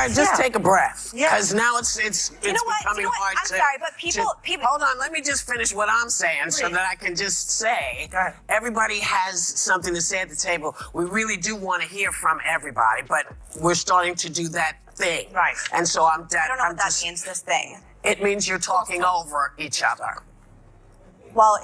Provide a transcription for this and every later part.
Okay, just take a breath. Because now it's becoming hard I'm sorry, but people... Hold on, let me just finish what I'm saying so that I can just say everybody has something to say at the table. We really do want to hear from everybody, but we're starting to do that thing. Right. And so I don't know what that means, this thing. It means you're talking over each other. Well,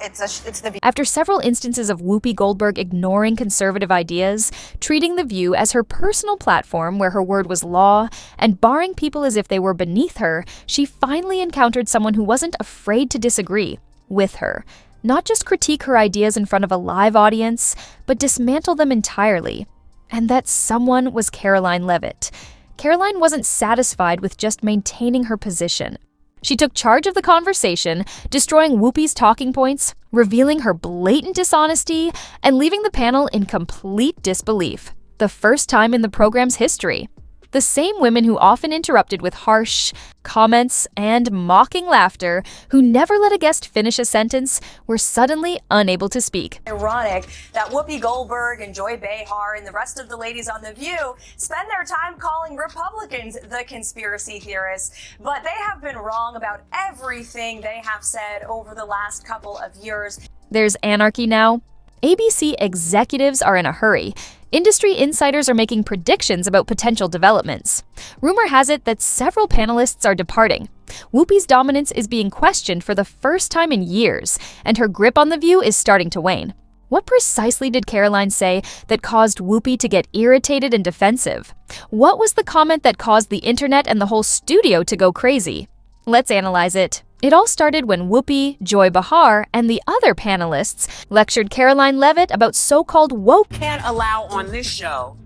After several instances of Whoopi Goldberg ignoring conservative ideas, treating The View as her personal platform where her word was law, and barring people as if they were beneath her, she finally encountered someone who wasn't afraid to disagree with her. Not just critique her ideas in front of a live audience, but dismantle them entirely. And that someone was Karoline Leavitt. Karoline wasn't satisfied with just maintaining her position. She took charge of the conversation, destroying Whoopi's talking points, revealing her blatant dishonesty, and leaving the panel in complete disbelief. The first time in the program's history. The same women who often interrupted with harsh comments and mocking laughter, who never let a guest finish a sentence, were suddenly unable to speak. Ironic that Whoopi Goldberg and Joy Behar and the rest of the ladies on The View spend their time calling Republicans the conspiracy theorists, but they have been wrong about everything they have said over the last couple of years. There's anarchy now. ABC executives are in a hurry. Industry insiders are making predictions about potential developments. Rumor has it that several panelists are departing. Whoopi's dominance is being questioned for the first time in years, and her grip on The View is starting to wane. What precisely did Karoline say that caused Whoopi to get irritated and defensive? What was the comment that caused the internet and the whole studio to go crazy? Let's analyze it. It all started when Whoopi, Joy Behar, and the other panelists lectured Karoline Leavitt about so-called woke. Can't allow on this show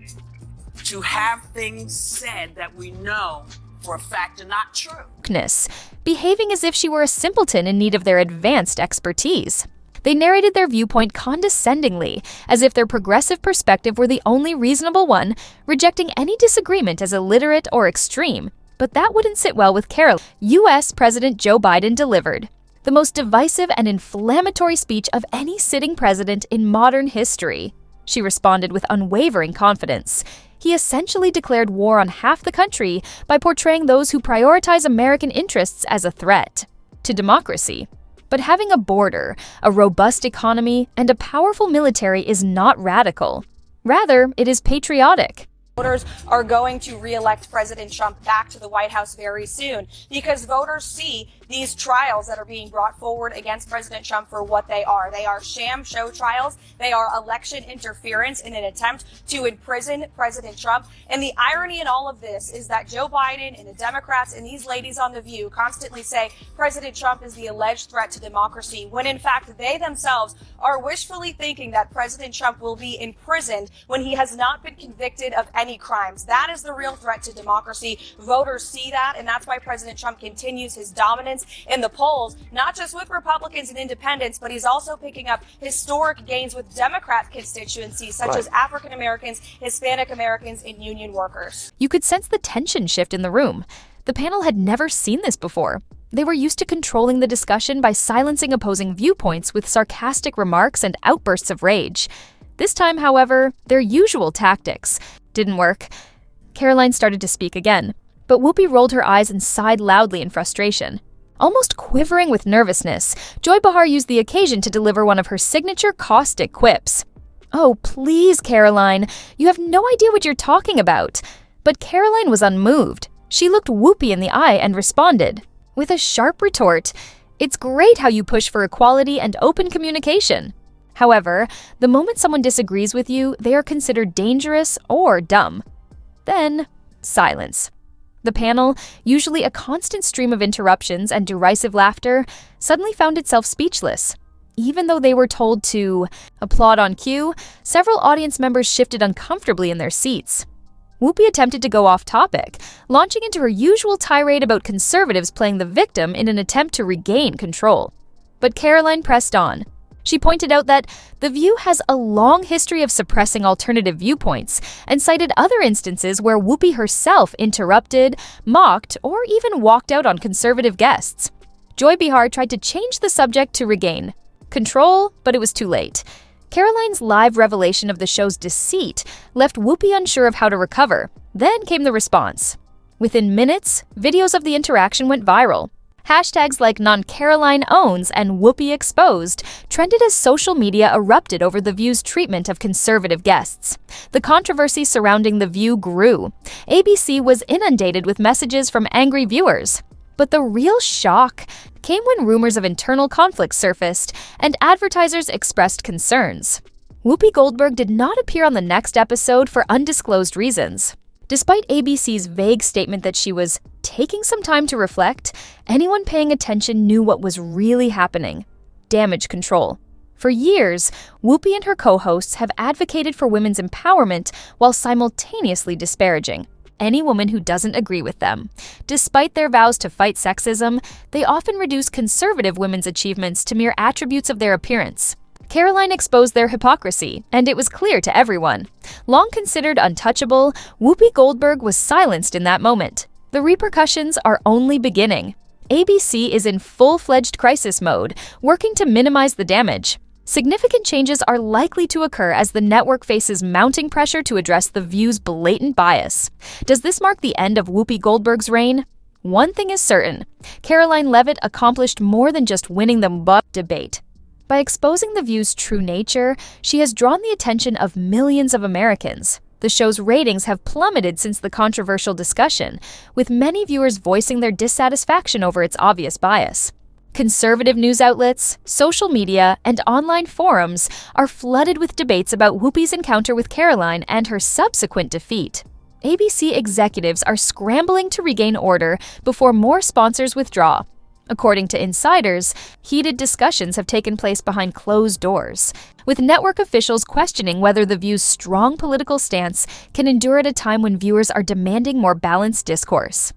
to have things said that we know for a fact are not true. Behaving as if she were a simpleton in need of their advanced expertise. They narrated their viewpoint condescendingly, as if their progressive perspective were the only reasonable one, rejecting any disagreement as illiterate or extreme. But that wouldn't sit well with Karoline. U.S. President Joe Biden delivered the most divisive and inflammatory speech of any sitting president in modern history. She responded with unwavering confidence. He essentially declared war on half the country by portraying those who prioritize American interests as a threat to democracy. But having a border, a robust economy, and a powerful military is not radical. Rather, it is patriotic. Voters are going to re-elect President Trump back to the White House very soon because voters see these trials that are being brought forward against President Trump for what they are. They are sham show trials. They are election interference in an attempt to imprison President Trump. And the irony in all of this is that Joe Biden and the Democrats and these ladies on The View constantly say President Trump is the alleged threat to democracy, when in fact they themselves are wishfully thinking that President Trump will be imprisoned when he has not been convicted of any crimes. That is the real threat to democracy. Voters see that, and that's why President Trump continues his dominance in the polls, not just with Republicans and independents, but he's also picking up historic gains with Democrat constituencies, such as African Americans, Hispanic Americans, and union workers. You could sense the tension shift in the room. The panel had never seen this before. They were used to controlling the discussion by silencing opposing viewpoints with sarcastic remarks and outbursts of rage. This time, however, their usual tactics didn't work. Karoline started to speak again, but Whoopi rolled her eyes and sighed loudly in frustration. Almost quivering with nervousness, Joy Behar used the occasion to deliver one of her signature caustic quips. "Oh, please, Karoline, you have no idea what you're talking about." But Karoline was unmoved. She looked Whoopi in the eye and responded with a sharp retort, "It's great how you push for equality and open communication. However, the moment someone disagrees with you, they are considered dangerous or dumb." Then, silence. The panel, usually a constant stream of interruptions and derisive laughter, suddenly found itself speechless. Even though they were told to applaud on cue, several audience members shifted uncomfortably in their seats. Whoopi attempted to go off topic, launching into her usual tirade about conservatives playing the victim in an attempt to regain control. But Karoline pressed on. She pointed out that The View has a long history of suppressing alternative viewpoints and cited other instances where Whoopi herself interrupted, mocked, or even walked out on conservative guests. Joy Behar tried to change the subject to regain control, but it was too late. Karoline's live revelation of the show's deceit left Whoopi unsure of how to recover. Then came the response. Within minutes, videos of the interaction went viral. Hashtags like #NonCarolineOwns and Whoopi Exposed trended as social media erupted over The View's treatment of conservative guests. The controversy surrounding The View grew. ABC was inundated with messages from angry viewers. But the real shock came when rumors of internal conflict surfaced and advertisers expressed concerns. Whoopi Goldberg did not appear on the next episode for undisclosed reasons. Despite ABC's vague statement that she was taking some time to reflect, anyone paying attention knew what was really happening: damage control. For years, Whoopi and her co-hosts have advocated for women's empowerment while simultaneously disparaging any woman who doesn't agree with them. Despite their vows to fight sexism, they often reduce conservative women's achievements to mere attributes of their appearance. Karoline exposed their hypocrisy, and it was clear to everyone. Long considered untouchable, Whoopi Goldberg was silenced in that moment. The repercussions are only beginning. ABC is in full-fledged crisis mode, working to minimize the damage. Significant changes are likely to occur as the network faces mounting pressure to address The View's blatant bias. Does this mark the end of Whoopi Goldberg's reign? One thing is certain: Karoline Leavitt accomplished more than just winning the debate. By exposing The View's true nature, she has drawn the attention of millions of Americans. The show's ratings have plummeted since the controversial discussion, with many viewers voicing their dissatisfaction over its obvious bias. Conservative news outlets, social media, and online forums are flooded with debates about Whoopi's encounter with Karoline and her subsequent defeat. ABC executives are scrambling to regain order before more sponsors withdraw. According to insiders, heated discussions have taken place behind closed doors, with network officials questioning whether The View's strong political stance can endure at a time when viewers are demanding more balanced discourse.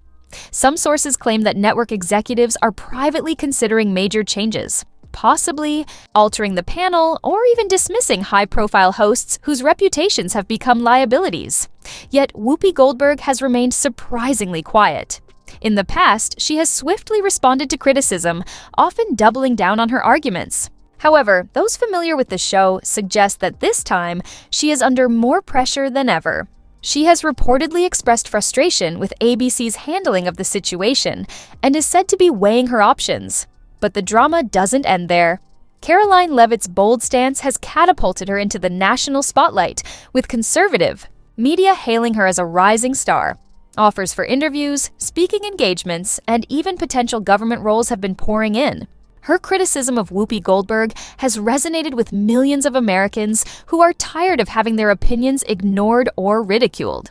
Some sources claim that network executives are privately considering major changes, possibly altering the panel or even dismissing high-profile hosts whose reputations have become liabilities. Yet Whoopi Goldberg has remained surprisingly quiet. In the past, she has swiftly responded to criticism, often doubling down on her arguments. However, those familiar with the show suggest that this time she is under more pressure than ever. She has reportedly expressed frustration with ABC's handling of the situation and is said to be weighing her options. But the drama doesn't end there. Karoline Leavitt's bold stance has catapulted her into the national spotlight, with conservative media hailing her as a rising star. Offers for interviews, speaking engagements, and even potential government roles have been pouring in. Her criticism of Whoopi Goldberg has resonated with millions of Americans who are tired of having their opinions ignored or ridiculed.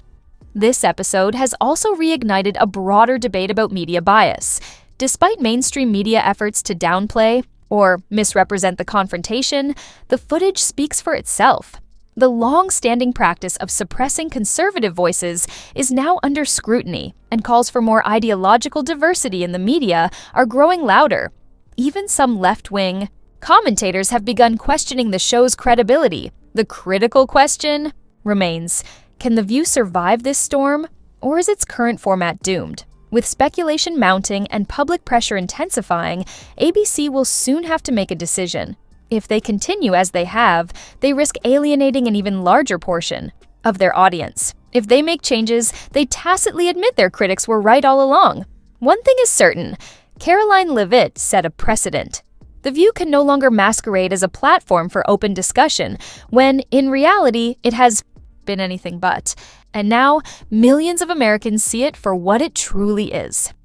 This episode has also reignited a broader debate about media bias. Despite mainstream media efforts to downplay or misrepresent the confrontation, the footage speaks for itself. The long-standing practice of suppressing conservative voices is now under scrutiny, and calls for more ideological diversity in the media are growing louder. Even some left-wing commentators have begun questioning the show's credibility. The critical question remains: can The View survive this storm, or is its current format doomed? With speculation mounting and public pressure intensifying, ABC will soon have to make a decision. If they continue as they have, they risk alienating an even larger portion of their audience. If they make changes, they tacitly admit their critics were right all along. One thing is certain: Karoline Leavitt set a precedent. The View can no longer masquerade as a platform for open discussion, when, in reality, it has been anything but. And now, millions of Americans see it for what it truly is.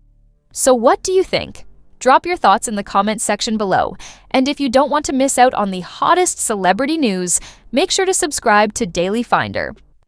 So what do you think? Drop your thoughts in the comments section below. And if you don't want to miss out on the hottest celebrity news, make sure to subscribe to Daily Finder.